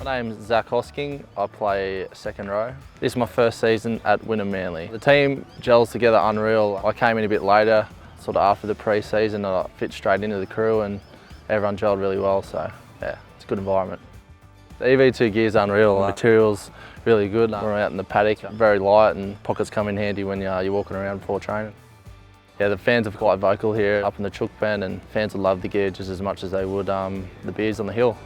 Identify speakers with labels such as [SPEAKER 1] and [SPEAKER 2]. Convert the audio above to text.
[SPEAKER 1] My name's Zac Hosking. I play second row. This is my first season at Wynnum Manly. The team gels together unreal. I came in a bit later, sort of after the pre-season, and I fit straight into the crew and everyone gelled really well, so yeah, it's a good environment. The EV2 gear's unreal. The material's really good. We're out in the paddock, very light, and pockets come in handy when you're walking around before training. Yeah, the fans are quite vocal here up in the chook pen, and fans will love the gear just as much as they would the beers on the hill.